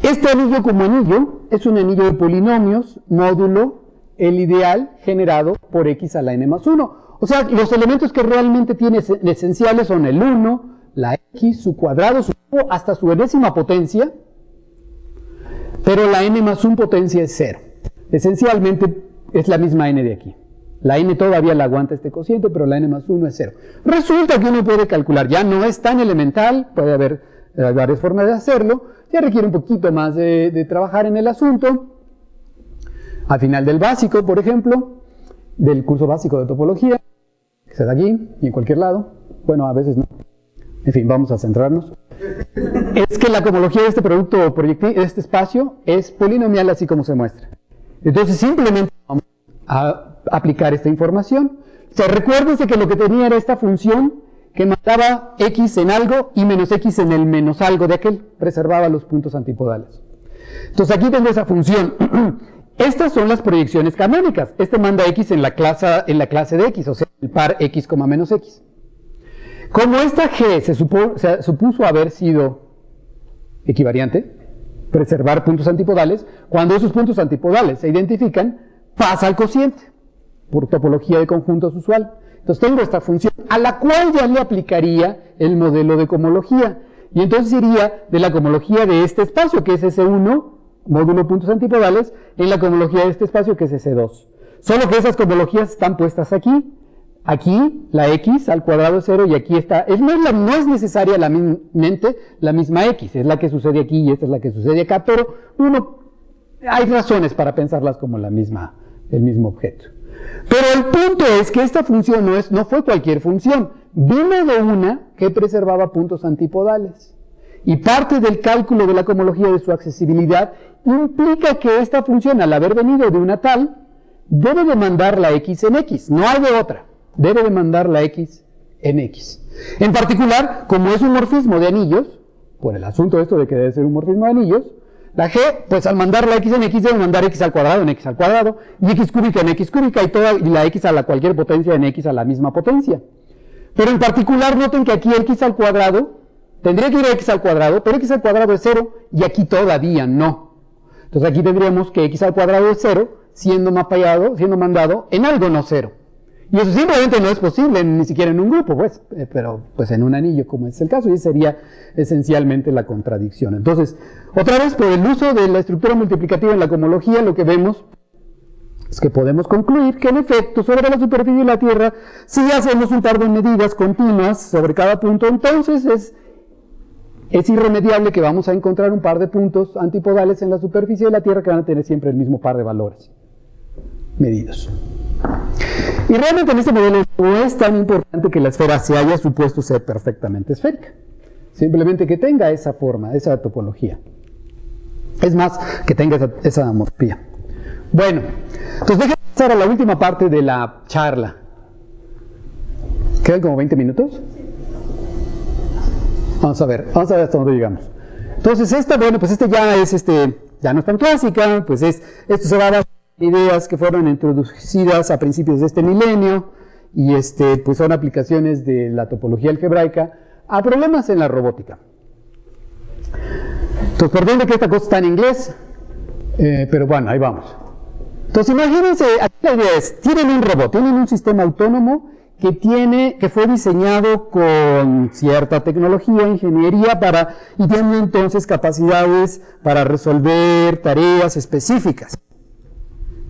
Este anillo como anillo es un anillo de polinomios módulo el ideal generado por x a la n más 1. O sea, los elementos que realmente tiene esenciales son el 1, la x, su cuadrado, su cubo, hasta su enésima potencia, pero la n más 1 potencia es 0. Esencialmente es la misma n de aquí. La n todavía la aguanta este cociente, pero la n más 1 es 0. Resulta que uno puede calcular, ya no es tan elemental, puede haber varias formas de hacerlo, ya requiere un poquito más de trabajar en el asunto. Al final del básico, por ejemplo, del curso básico de topología, que se da aquí y en cualquier lado, bueno, a veces no. En fin, vamos a centrarnos. Es que la cohomología de este producto proyectil, de este espacio, es polinomial así como se muestra. Entonces simplemente vamos a aplicar esta información. O sea, recuérdense que lo que tenía era esta función que mandaba x en algo y menos x en el menos algo de aquel, preservaba los puntos antipodales. Entonces aquí tengo esa función. Estas son las proyecciones canónicas. Este manda x en la clase de x, o sea, el par x, menos x. Como esta g se supuso haber sido equivariante, preservar puntos antipodales, cuando esos puntos antipodales se identifican, pasa al cociente, por topología de conjuntos usual. Entonces tengo esta función, a la cual ya le aplicaría el modelo de cohomología. Y entonces iría de la cohomología de este espacio, que es S1, módulo puntos antipodales, en la cohomología de este espacio, que es S2. Solo que esas cohomologías están puestas aquí. Aquí la x al cuadrado es 0 y aquí está. No es necesariamente la misma x, es la que sucede aquí y esta es la que sucede acá, pero hay razones para pensarlas como el mismo objeto. Pero el punto es que esta función no fue cualquier función, vino de una que preservaba puntos antipodales. Y parte del cálculo de la cohomología de su accesibilidad implica que esta función, al haber venido de una tal, debe demandar la x en x, no hay de otra. Debe demandar la x en x. En particular, como es un morfismo de anillos, por el asunto esto de que debe ser un morfismo de anillos, la g, pues al mandar la x en x, debe mandar x al cuadrado en x al cuadrado, y x cúbica en x cúbica, y la x a la cualquier potencia en x a la misma potencia. Pero en particular, noten que aquí x al cuadrado, tendría que ir a x al cuadrado, pero x al cuadrado es 0, y aquí todavía no. Entonces aquí tendríamos que x al cuadrado es 0, siendo mandado en algo no 0. Y eso simplemente no es posible, ni siquiera en un grupo, pues, pero pues en un anillo, como es el caso, y sería esencialmente la contradicción. Entonces, otra vez, por el uso de la estructura multiplicativa en la cohomología, lo que vemos es que podemos concluir que en efecto, sobre la superficie de la Tierra, si hacemos un par de medidas continuas sobre cada punto, entonces es irremediable que vamos a encontrar un par de puntos antipodales en la superficie de la Tierra que van a tener siempre el mismo par de valores medidos. Y realmente en este modelo no es tan importante que la esfera se haya supuesto ser perfectamente esférica. Simplemente que tenga esa forma, esa topología. Es más, que tenga esa homotopía. Bueno, entonces déjenme pasar a la última parte de la charla. ¿Quedan como 20 minutos? Vamos a ver hasta dónde llegamos. Entonces esta ya no es tan clásica, pues esto se va a dar ideas que fueron introducidas a principios de este milenio y pues son aplicaciones de la topología algebraica a problemas en la robótica. Entonces, perdón de que esta cosa está en inglés, pero bueno, ahí vamos. Entonces, imagínense, aquí la idea es, tienen un robot, tienen un sistema autónomo que fue diseñado con cierta tecnología, ingeniería, y tiene entonces capacidades para resolver tareas específicas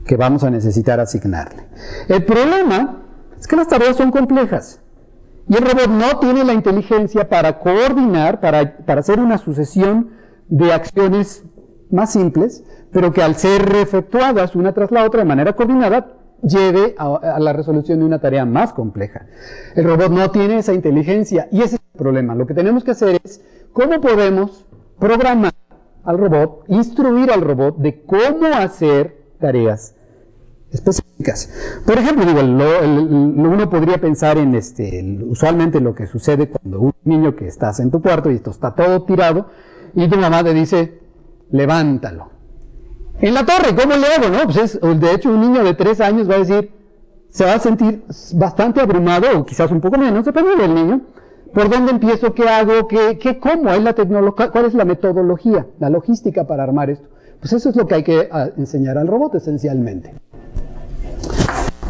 que vamos a necesitar asignarle. El problema Es que las tareas son complejas. Y el robot no tiene la inteligencia para coordinar, para hacer una sucesión de acciones más simples, pero que al ser efectuadas una tras la otra de manera coordinada, lleve a la resolución de una tarea más compleja. El robot no tiene esa inteligencia y ese es el problema. Lo que tenemos que hacer es cómo podemos programar al robot, instruir al robot de cómo hacer tareas específicas. Por ejemplo, digo, uno podría pensar en usualmente lo que sucede cuando un niño que estás en tu cuarto y esto está todo tirado y tu mamá te dice, levántalo. En la torre, ¿cómo le hago? No, pues de hecho un niño de 3 años va a decir, se va a sentir bastante abrumado, o quizás un poco menos, depende del niño. ¿Por dónde empiezo? ¿Qué hago? ¿Cómo es la tecnología? ¿Cuál es la metodología, la logística para armar esto? Pues eso es lo que hay que enseñar al robot esencialmente.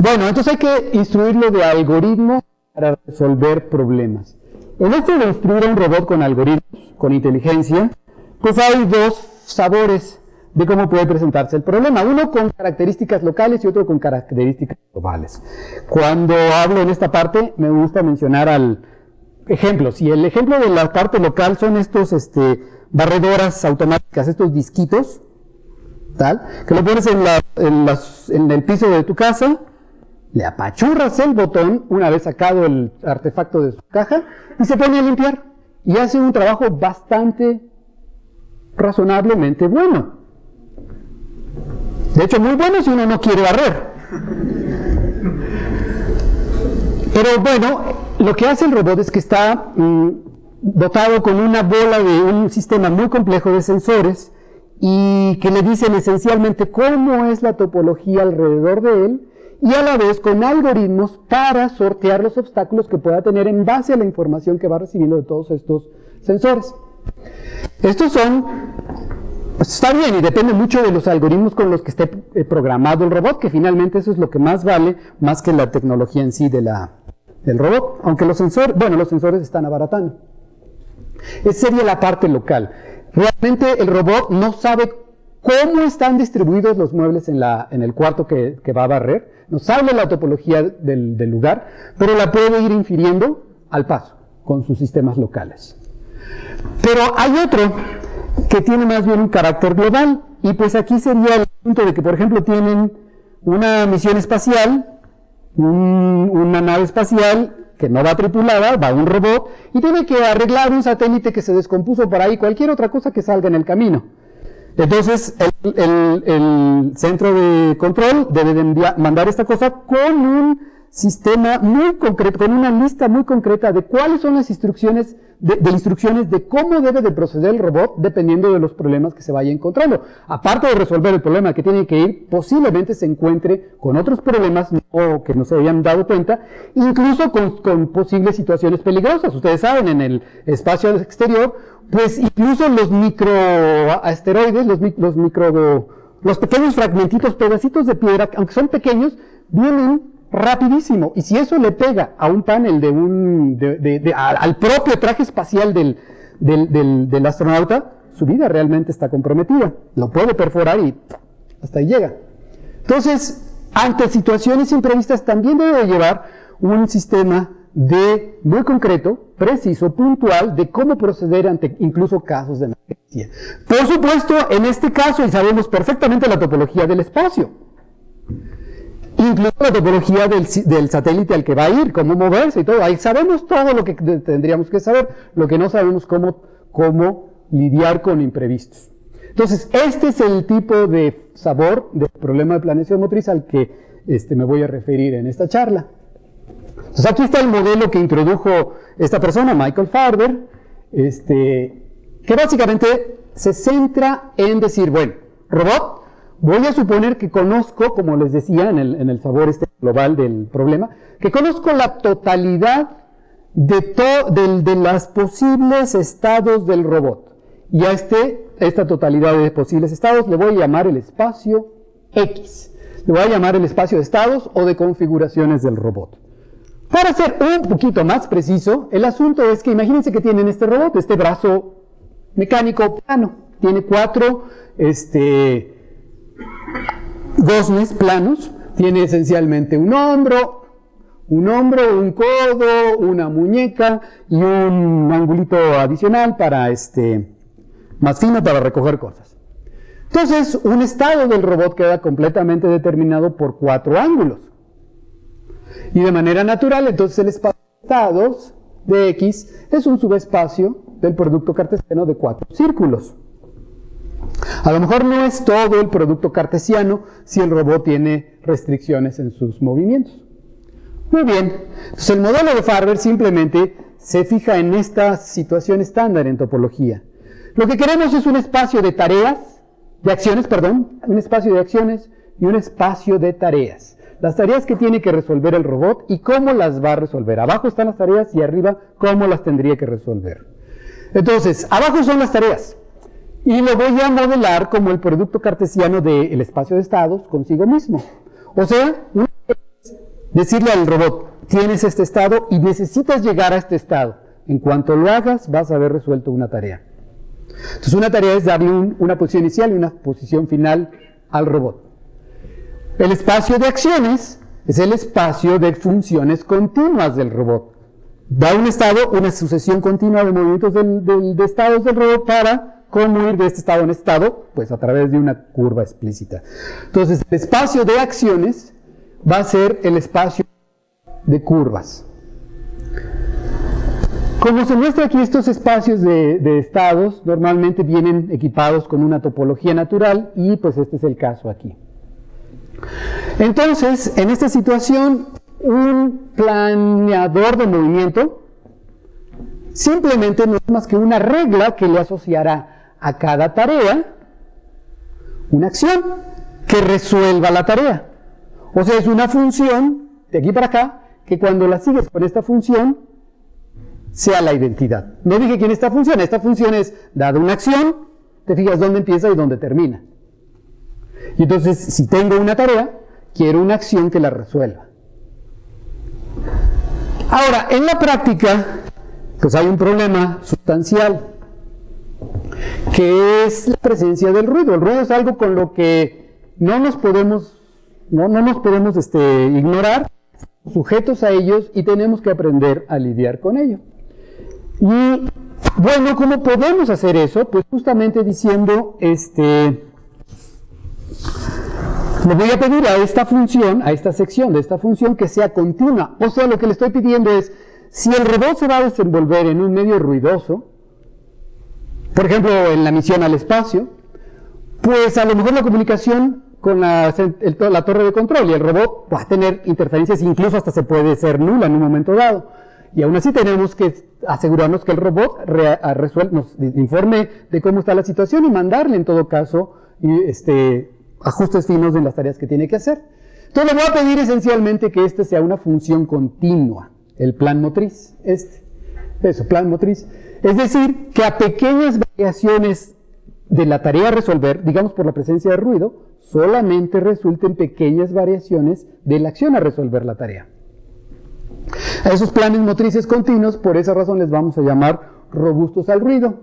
Bueno, entonces hay que instruirlo de algoritmos para resolver problemas. En esto de instruir a un robot con algoritmos, con inteligencia, pues hay 2 sabores de cómo puede presentarse el problema. Uno con características locales y otro con características globales. Cuando hablo en esta parte, me gusta mencionar ejemplos. Y el ejemplo de la parte local son estos barredoras automáticas, estos disquitos, tal, que lo pones en el piso de tu casa, le apachurras el botón una vez sacado el artefacto de su caja y se pone a limpiar. Y hace un trabajo bastante razonablemente bueno. De hecho, muy bueno si uno no quiere barrer. Pero bueno, lo que hace el robot es que está dotado con una bola de un sistema muy complejo de sensores y que le dicen esencialmente cómo es la topología alrededor de él y a la vez con algoritmos para sortear los obstáculos que pueda tener en base a la información que va recibiendo de todos estos sensores. Estos son... Está bien y depende mucho de los algoritmos con los que esté programado el robot, que finalmente eso es lo que más vale, más que la tecnología en sí del robot, aunque los sensores están abaratando. Esa sería la parte local. Realmente el robot no sabe cómo están distribuidos los muebles en el cuarto que va a barrer, no sabe la topología del lugar, pero la puede ir infiriendo al paso con sus sistemas locales. Pero hay otro que tiene más bien un carácter global, y pues aquí sería el punto de que, por ejemplo, tienen una misión espacial, una nave espacial que no va tripulada, va un robot, y tiene que arreglar un satélite que se descompuso por ahí, cualquier otra cosa que salga en el camino. Entonces, el centro de control debe de mandar esta cosa con un sistema muy concreto, con una lista muy concreta de cuáles son las instrucciones, de instrucciones de cómo debe de proceder el robot dependiendo de los problemas que se vaya encontrando. Aparte de resolver el problema que tiene que ir, posiblemente se encuentre con otros problemas o que no se habían dado cuenta, incluso con posibles situaciones peligrosas. Ustedes saben, en el espacio exterior, pues incluso los microasteroides, los pequeños fragmentitos, pedacitos de piedra, aunque son pequeños, vienen rapidísimo, y si eso le pega a un panel al propio traje espacial del astronauta, su vida realmente está comprometida, lo puede perforar y hasta ahí llega. Entonces, ante situaciones imprevistas también debe llevar un sistema muy concreto, preciso, puntual, de cómo proceder ante incluso casos de emergencia. Por supuesto, en este caso, y sabemos perfectamente la topología del espacio, incluso la topología del satélite al que va a ir, cómo moverse y todo. Ahí sabemos todo lo que tendríamos que saber, lo que no sabemos cómo lidiar con imprevistos. Entonces, este es el tipo de sabor del problema de planeación motriz al que me voy a referir en esta charla. Entonces, aquí está el modelo que introdujo esta persona, Michael Farber, que básicamente se centra en decir, bueno, robot, voy a suponer que conozco, como les decía en el sabor global del problema, que conozco la totalidad de los posibles estados del robot. Y a esta totalidad de posibles estados le voy a llamar el espacio X. Le voy a llamar el espacio de estados o de configuraciones del robot. Para ser un poquito más preciso, el asunto es que imagínense que tienen este robot, este brazo mecánico plano. Tiene 4 goznes planos, tiene esencialmente un hombro, Un hombro, un codo, una muñeca y un angulito adicional para más fino para recoger cosas. Entonces, un estado del robot queda completamente determinado por 4 ángulos. Y de manera natural, entonces el espacio de estados de X es un subespacio del producto cartesiano de 4 círculos. A lo mejor no es todo el producto cartesiano si el robot tiene restricciones en sus movimientos. Muy bien, entonces el modelo de Farber simplemente se fija en esta situación estándar en topología. Lo que queremos es un espacio de un espacio de acciones y un espacio de tareas. Las tareas que tiene que resolver el robot y cómo las va a resolver. Abajo están las tareas y arriba cómo las tendría que resolver. Entonces, abajo son las tareas. Y lo voy a modelar como el producto cartesiano del espacio de estados consigo mismo. O sea, decirle al robot, tienes este estado y necesitas llegar a este estado. En cuanto lo hagas, vas a haber resuelto una tarea. Entonces, una tarea es darle una posición inicial y una posición final al robot. El espacio de acciones es el espacio de funciones continuas del robot. Da un estado, una sucesión continua de movimientos de estados del robot para cómo ir de este estado en este estado, pues a través de una curva explícita. Entonces, el espacio de acciones va a ser el espacio de curvas. Como se muestra aquí, estos espacios de estados normalmente vienen equipados con una topología natural y pues este es el caso aquí. Entonces, en esta situación, un planeador de movimiento simplemente no es más que una regla que le asociará a cada tarea una acción que resuelva la tarea. O sea, es una función de aquí para acá que cuando la sigues con esta función sea la identidad. No dije quién es esta función. Esta función es, dada una acción, te fijas dónde empieza y dónde termina. Y entonces, si tengo una tarea, quiero una acción que la resuelva. Ahora, en la práctica, pues hay un problema sustancial, que es la presencia del ruido. El ruido es algo con lo que no nos podemos ignorar, sujetos a ellos y tenemos que aprender a lidiar con ello. Y bueno, ¿cómo podemos hacer eso? Pues justamente diciendo, le voy a pedir a esta función, a esta sección de esta función que sea continua. O sea, lo que le estoy pidiendo es, si el robot se va a desenvolver en un medio ruidoso, por ejemplo, en la misión al espacio, pues a lo mejor la comunicación con la torre de control y el robot va a tener interferencias, incluso hasta se puede ser nula en un momento dado. Y aún así tenemos que asegurarnos que el robot nos informe de cómo está la situación y mandarle en todo caso ajustes finos en las tareas que tiene que hacer. Entonces le voy a pedir esencialmente que este sea una función continua, el plan motriz, plan motriz. Es decir, que a pequeñas variaciones de la tarea a resolver, digamos por la presencia de ruido, solamente resulten pequeñas variaciones de la acción a resolver la tarea. A esos planes motrices continuos, por esa razón les vamos a llamar robustos al ruido.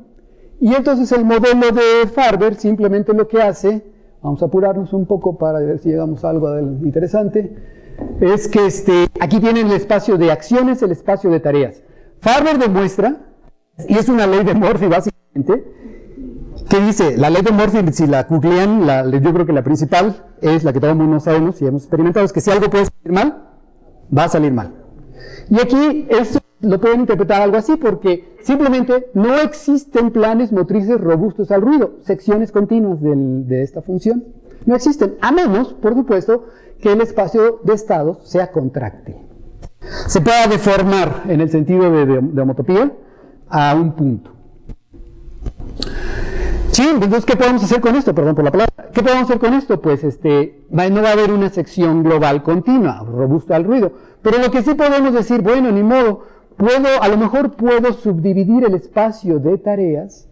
Y entonces el modelo de Farber simplemente lo que hace, vamos a apurarnos un poco para ver si llegamos a algo interesante, es que aquí tienen el espacio de acciones, el espacio de tareas. Farber demuestra, y es una ley de Murphy básicamente, que dice, la ley de Murphy, si la googlean, yo creo que la principal es la que todo el mundo sabemos y hemos experimentado, es que si algo puede salir mal, va a salir mal. Y aquí esto lo pueden interpretar algo así, porque simplemente no existen planes motrices robustos al ruido, secciones continuas de esta función. No existen, a menos, por supuesto, que el espacio de estados sea contráctil. Se pueda deformar en el sentido de homotopía a un punto. Sí, entonces, ¿qué podemos hacer con esto? Perdón por la palabra. ¿Qué podemos hacer con esto? Pues no va a haber una sección global continua, robusta al ruido. Pero lo que sí podemos decir, bueno, ni modo, a lo mejor puedo subdividir el espacio de tareas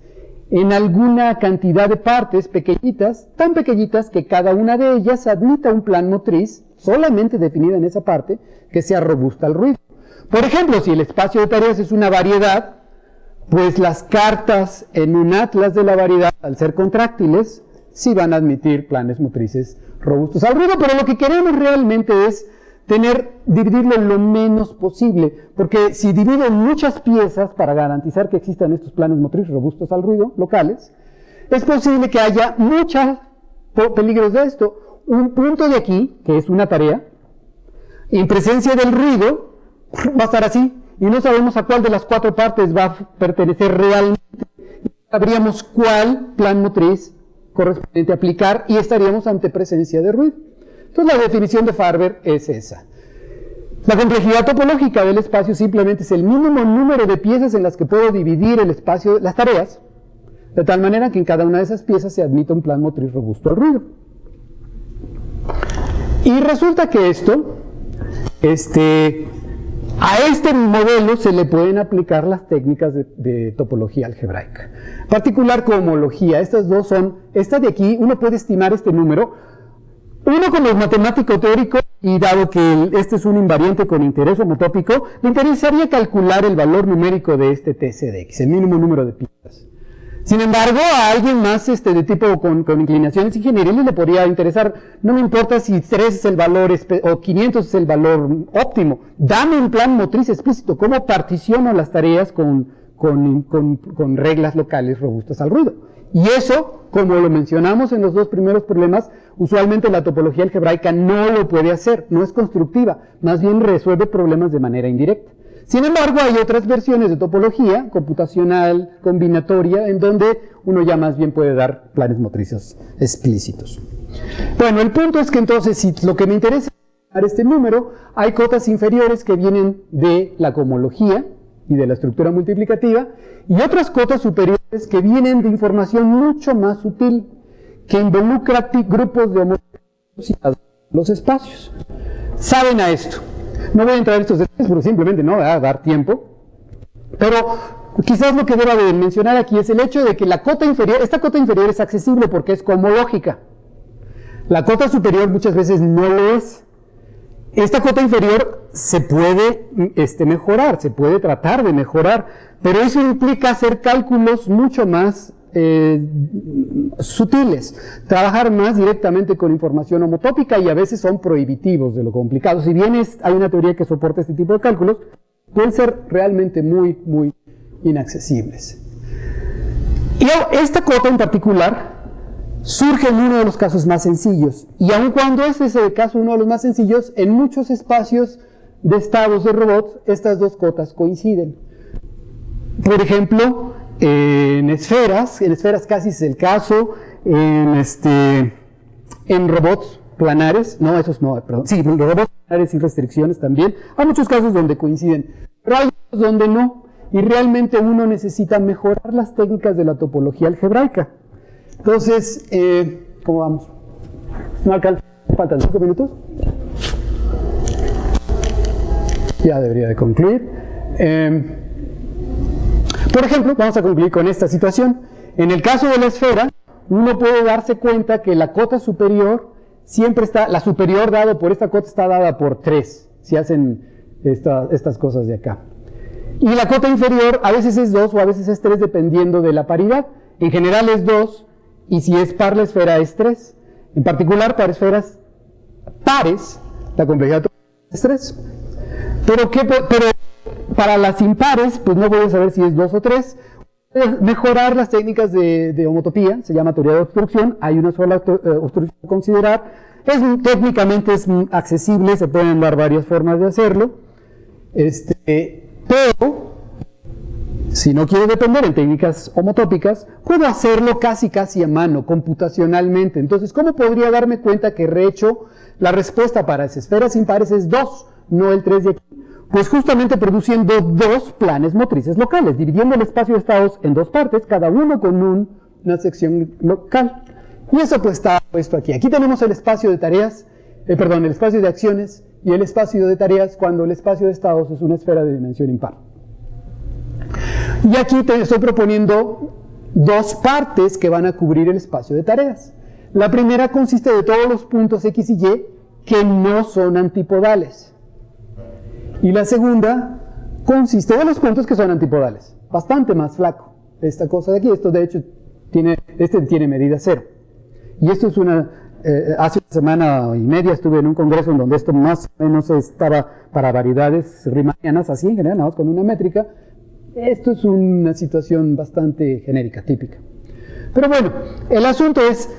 en alguna cantidad de partes pequeñitas, tan pequeñitas que cada una de ellas admita un plan motriz, solamente definida en esa parte, que sea robusta al ruido. Por ejemplo, si el espacio de tareas es una variedad, pues las cartas en un atlas de la variedad, al ser contráctiles, sí van a admitir planes motrices robustos al ruido, pero lo que queremos realmente es dividirlo lo menos posible, porque si divido en muchas piezas para garantizar que existan estos planes motrices robustos al ruido locales, es posible que haya muchos peligros de esto. Un punto de aquí, que es una tarea, en presencia del ruido, va a estar así, y no sabemos a cuál de las 4 partes va a pertenecer realmente. Sabríamos cuál plan motriz correspondiente a aplicar y estaríamos ante presencia de ruido. Entonces la definición de Farber es esa. La complejidad topológica del espacio simplemente es el mínimo número de piezas en las que puedo dividir el espacio, las tareas, de tal manera que en cada una de esas piezas se admita un plan motriz robusto al ruido. Y resulta que esto, a este modelo se le pueden aplicar las técnicas de topología algebraica. En particular, cohomología. Estas dos son, esta de aquí, uno puede estimar este número. Uno con los matemáticos teóricos, y dado que este es un invariante con interés homotópico, le interesaría calcular el valor numérico de este TC de X, el mínimo número de piezas. Sin embargo, a alguien más de tipo con inclinaciones ingenieriles le podría interesar, no me importa si 3 es el valor o 500 es el valor óptimo, dame un plan motriz explícito, cómo particiono las tareas con reglas locales robustas al ruido. Y eso, como lo mencionamos en los 2 primeros problemas, usualmente la topología algebraica no lo puede hacer, no es constructiva, más bien resuelve problemas de manera indirecta. Sin embargo, hay otras versiones de topología, computacional, combinatoria, en donde uno ya más bien puede dar planes motrices explícitos. Bueno, el punto es que entonces, si lo que me interesa es dar este número, hay cotas inferiores que vienen de la cohomología y de la estructura multiplicativa, y otras cotas superiores que vienen de información mucho más sutil, que involucra grupos de homotopos los espacios. Saben a esto. No voy a entrar en estos detalles porque simplemente no va a dar tiempo, pero quizás lo que deba de mencionar aquí es el hecho de que la cota inferior, esta cota inferior es accesible porque es cohomológica. La cota superior muchas veces no lo es. Esta cota inferior se puede mejorar, se puede tratar de mejorar, pero eso implica hacer cálculos mucho más sutiles, trabajar más directamente con información homotópica, y a veces son prohibitivos de lo complicado. Si bien hay una teoría que soporta este tipo de cálculos, pueden ser realmente muy, muy inaccesibles. Y esta cota en particular surge en uno de los casos más sencillos, y aun cuando es ese caso uno de los más sencillos, en muchos espacios de estados de robots estas dos cotas coinciden. Por ejemplo, en esferas casi es el caso, en robots planares, no, esos no, perdón, sí, robots planares sin restricciones también, hay muchos casos donde coinciden, pero hay otros donde no, y realmente uno necesita mejorar las técnicas de la topología algebraica. Entonces, ¿cómo vamos? No alcanza, faltan 5 minutos. Ya debería de concluir. Por ejemplo, vamos a concluir con esta situación. En el caso de la esfera, uno puede darse cuenta que la cota superior siempre está, la superior dado por esta cota está dada por 3, si hacen estas cosas de acá. Y la cota inferior a veces es 2 o a veces es 3 dependiendo de la paridad. En general es 2, y si es par la esfera es 3. En particular para esferas pares, la complejidad es 3. Pero para las impares, pues no voy a saber si es 2 o 3. Mejorar las técnicas de homotopía, se llama teoría de obstrucción, hay una sola obstrucción a considerar, técnicamente es accesible, se pueden dar varias formas de hacerlo, pero si no quiero depender en técnicas homotópicas, puedo hacerlo casi a mano, computacionalmente. Entonces, ¿cómo podría darme cuenta que rehecho la respuesta para las esferas impares es 2, no el 3 de aquí? Pues justamente produciendo 2 planes motrices locales, dividiendo el espacio de estados en 2 partes, cada uno con una sección local. Y eso pues está puesto aquí. Aquí tenemos el espacio de tareas, el espacio de acciones y el espacio de tareas cuando el espacio de estados es una esfera de dimensión impar. Y aquí te estoy proponiendo 2 partes que van a cubrir el espacio de tareas. La primera consiste de todos los puntos X y Y que no son antipodales. Y la segunda consiste de los puntos que son antipodales. Bastante más flaco. Esta cosa de aquí, esto de hecho tiene medida 0. Y esto es una hace una semana y media estuve en un congreso en donde esto más o menos estaba para variedades riemannianas, así en general, nada más con una métrica. Esto es una situación bastante genérica, típica. Pero bueno, el asunto es,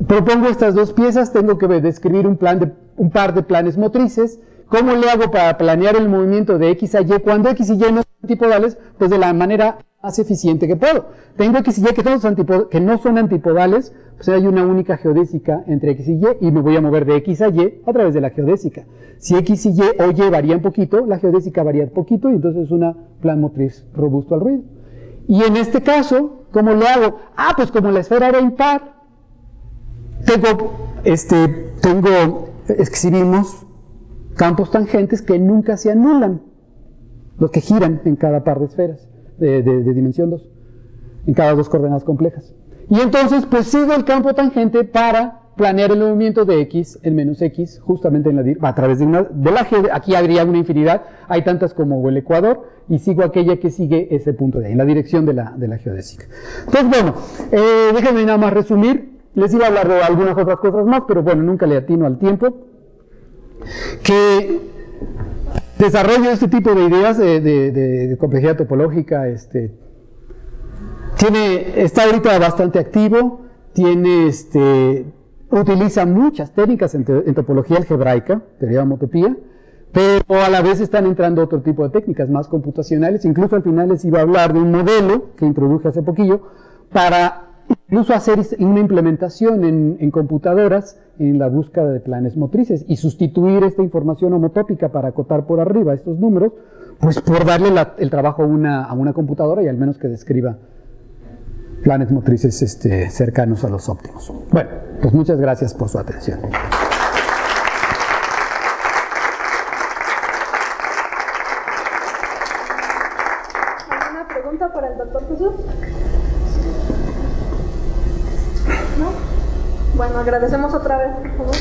propongo estas dos piezas, tengo que describir un par de planes motrices. ¿Cómo le hago para planear el movimiento de X a Y cuando X y Y no son antipodales? Pues de la manera más eficiente que puedo. Tengo X y Y que no son antipodales, pues hay una única geodésica entre X y Y me voy a mover de X a Y a través de la geodésica. Si X y Y o Y varían poquito, la geodésica varía poquito y entonces es un plan motriz robusto al ruido. Y en este caso, ¿cómo lo hago? Pues como la esfera era impar, escribimos campos tangentes que nunca se anulan, los que giran en cada par de esferas de dimensión 2, en cada dos coordenadas complejas. Y entonces, pues sigo el campo tangente para planear el movimiento de X en menos X, justamente a través de la geodésica. Aquí habría una infinidad, hay tantas como el ecuador, y sigo aquella que sigue ese punto de ahí, en la dirección de la geodésica. Entonces, bueno, déjenme nada más resumir. Les iba a hablar de algunas otras cosas más, pero bueno, nunca le atino al tiempo. Que desarrollo este tipo de ideas de complejidad topológica está ahorita bastante activo, utiliza muchas técnicas en topología algebraica, teoría de homotopía, pero a la vez están entrando otro tipo de técnicas más computacionales. Incluso al final les iba a hablar de un modelo que introduje hace poquillo para incluso hacer una implementación en computadoras en la búsqueda de planes motrices y sustituir esta información homotópica para acotar por arriba estos números, pues por darle el trabajo a una computadora y al menos que describa planes motrices cercanos a los óptimos. Bueno, pues muchas gracias por su atención. ¿Alguna pregunta para el doctor Jesús? ¿No? Bueno, agradecemos otra vez, por favor.